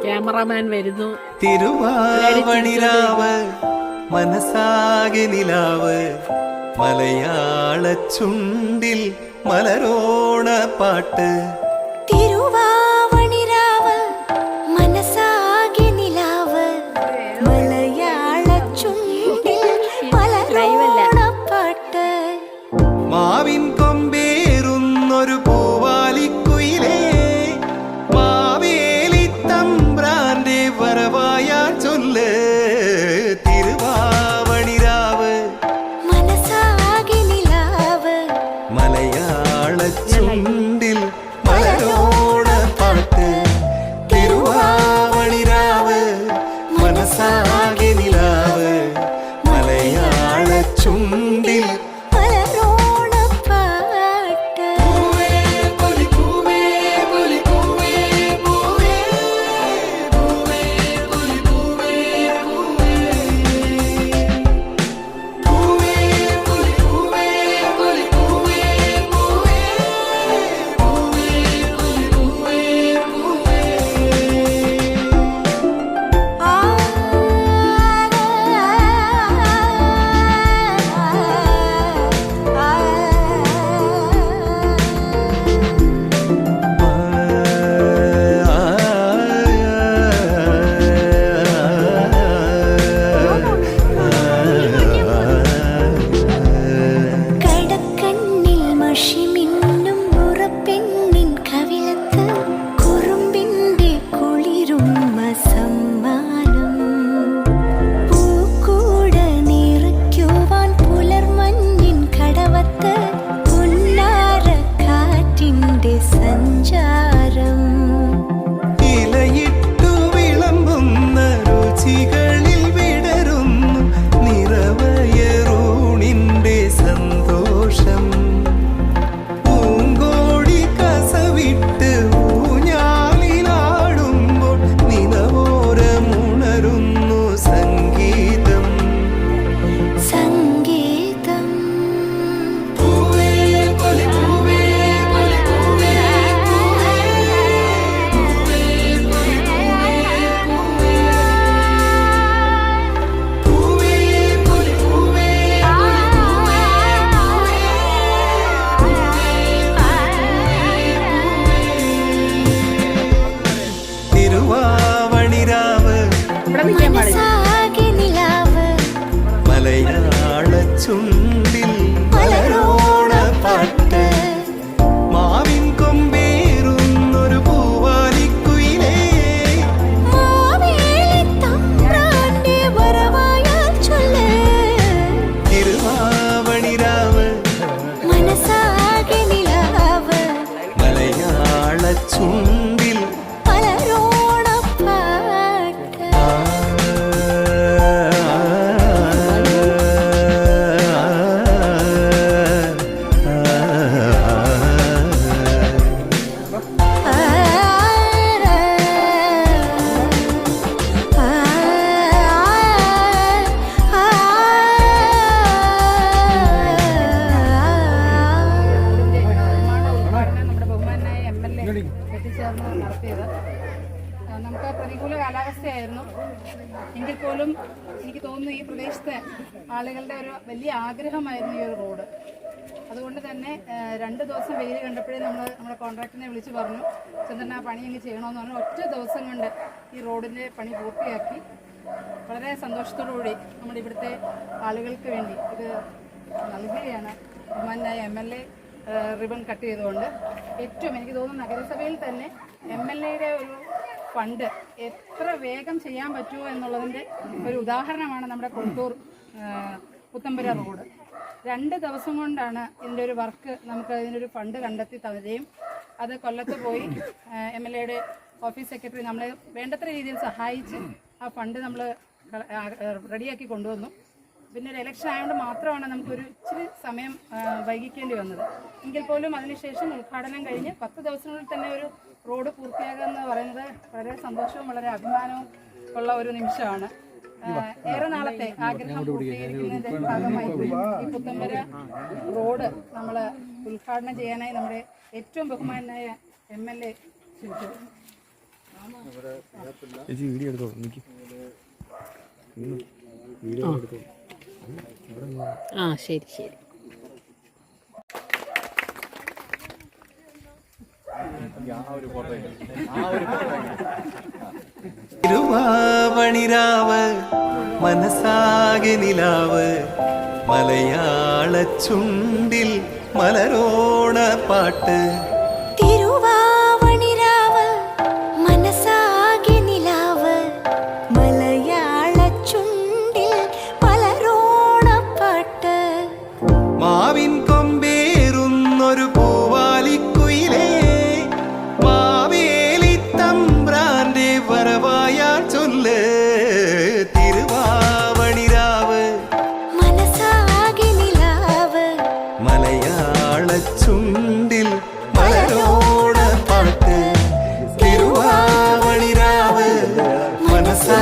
Cameraman വരുന്നു. തിരുവാവണിരാവ് മനസാകെ നിലാവ് മലയാള ചുണ്ടിൽ മലരോണ പാട്ട്. തിരുവാവണിരാവ് മനസാകെ നിലാവ് മലയാള ചുണ്ടിൽ മലരോണ പാട്ട്. മാവിൻ കൊമ്പേറുന്നൊരു പൂവാലിക്കുയിലേ മാവേലി തമ്പ്രാന്റെ വരവായ ചൊല്ല്. തിരുവാവണിരാവ് മനസാകെ നിലാവ് മലയാള ചുണ്ടിൽ മലരോണ പാട്ട്. തിരുവാവണിരാവ് മനസാകെ നിലാവ് മലയാള ചുണ്ടിൽ മലരോണ പാട്ട്. കടക്കണ്ണിൽ മഷിമിന്നും മുറപ്പെണ്ണിൻ കവിളത്ത് കുറുമ്പിന്റെ കുളിരുമ്മ സമ്മാനം. പൂക്കൂട നിറയ്ക്കുവാൻ പുലർമഞ്ഞിൻ കടവത്ത് പുന്നാര കാറ്റിന്റെ സഞ്ചാരം. ഇലയിട്ടു വിളമ്പുന്ന രുചികളിൽ വിടരുന്നു നിറവയറൂണിന്റെ സന്തോഷം. പൂങ്കോടി കസവിട്ട് ഊഞ്ഞാലിലാടുമ്പോൾ നിലവോരമുണരുന്നു സംഗീതം. സംഗീതം. പൂവേ പൊലി പൂവേ പൊലി പൂവേ തിരുവാവണിരാവ് ഇവിടെ നിൽക്കാൻ പാടില്ല. മനസാകെ നിലാവ് മലയാള ചുണ്ടിൽ മലരോണ പാട്ട്. മാവിൻ കൊമ്പേറുന്നൊരു പൂവാലിക്കുയിലേ മാവേലി തമ്പ്രാന്റെ വരവായാൽ ചൊല്ല്. തിരുവാവണിരാവ് മനസാകെ നിലാവ് മലയാള ചുണ്ടിൽ മലരോണ പാട്ട്. നമ്മുടെ ബഹുമാനായ MLA എത്തിച്ചേർന്ന് നടത്തിയത് നമുക്ക് പ്രതികൂല കാലാവസ്ഥയായിരുന്നു. എങ്കിൽ പോലും എനിക്ക് തോന്നുന്നു ഈ പ്രദേശത്തെ ആളുകളുടെ ഒരു വലിയ ആഗ്രഹമായിരുന്നു ഈ ഒരു റോഡ്. അതുകൊണ്ട് തന്നെ 2 ദിവസം വെയിൽ കണ്ടപ്പോഴേ നമ്മുടെ കോൺട്രാക്ടറിനെ വിളിച്ച് പറഞ്ഞു, ചന്ദ്രൻ ആ പണി അങ്ങ് ചെയ്യണമെന്ന് പറഞ്ഞു. ഒറ്റ ദിവസം കൊണ്ട് ഈ റോഡിൻ്റെ പണി പൂർത്തിയാക്കി. വളരെ സന്തോഷത്തോടുകൂടി നമ്മുടെ ഇവിടുത്തെ ആളുകൾക്ക് വേണ്ടി ഇത് നൽകുകയാണ് ബഹുമാനായ MLA റിബൺ കട്ട് ചെയ്തുകൊണ്ട്. ഏറ്റവും എനിക്ക് തോന്നുന്നു നഗരസഭയിൽ തന്നെ MLAയുടെ ഒരു ഫണ്ട് എത്ര വേഗം ചെയ്യാൻ പറ്റുമോ എന്നുള്ളതിൻ്റെ ഒരു ഉദാഹരണമാണ് നമ്മുടെ കൊണ്ടൂർ പുത്തമ്പുര റോഡ്. 2 ദിവസം കൊണ്ടാണ് ഇതിൻ്റെ ഒരു വർക്ക് നമുക്ക് ഇതിനൊരു ഫണ്ട് കണ്ടെത്തി തരികയും അത് കൊല്ലത്ത് പോയി MLAയുടെ ഓഫീസ് സെക്രട്ടറി നമ്മളെ വേണ്ടത്ര രീതിയിൽ സഹായിച്ച് ആ ഫണ്ട് നമ്മൾ റെഡിയാക്കി കൊണ്ടുവന്നു. പിന്നെ ഒരു ഇലക്ഷൻ ആയതുകൊണ്ട് മാത്രമാണ് നമുക്കൊരു ഇച്ചിരി സമയം വൈകിക്കേണ്ടി വന്നത്. എങ്കിൽ പോലും അതിനുശേഷം ഉദ്ഘാടനം കഴിഞ്ഞ് 10 ദിവസത്തിനുള്ളിൽ തന്നെ ഒരു റോഡ് പൂർത്തിയാക്കുക എന്ന് പറയുന്നത് വളരെ സന്തോഷവും വളരെ അഭിമാനവും ഉള്ള ഒരു നിമിഷമാണ്. ഏറെ നാളത്തെ ആഗ്രഹം പൂർത്തീകരിക്കുന്നതിന്റെ ഭാഗമായി ഈ പുത്തമ്പര റോഡ് നമ്മൾ ഉദ്ഘാടനം ചെയ്യാനായി നമ്മുടെ ഏറ്റവും ബഹുമാനായ MLA ക്ഷണിച്ചു. ആ ശരി ശരി. തിരുവാവണിരാവ് മനസ്സാകെ നിലാവ് മലയാള ചുണ്ടിൽ മലരോണ പാട്ട് തിരുവാവണിരാവ് മനസ്സാകെ നിലാവ് മലയാള ചുണ്ടിൽ പലരോണപ്പാട്ട് മാവിൻ കൊമ്പേറുന്നൊരു പൂവാലിക്കുയിലേ മാവേലി തമ്പ്രാന്റെ വരവായാ ചൊല്ല് തിരുവാവണിരാവ് മനസ്സാകെ നിലാവ് മലയാള ചുണ്ടിൽ മലരോണ പാട്ട് തിരുവാവണിരാവ് മനസ്സാ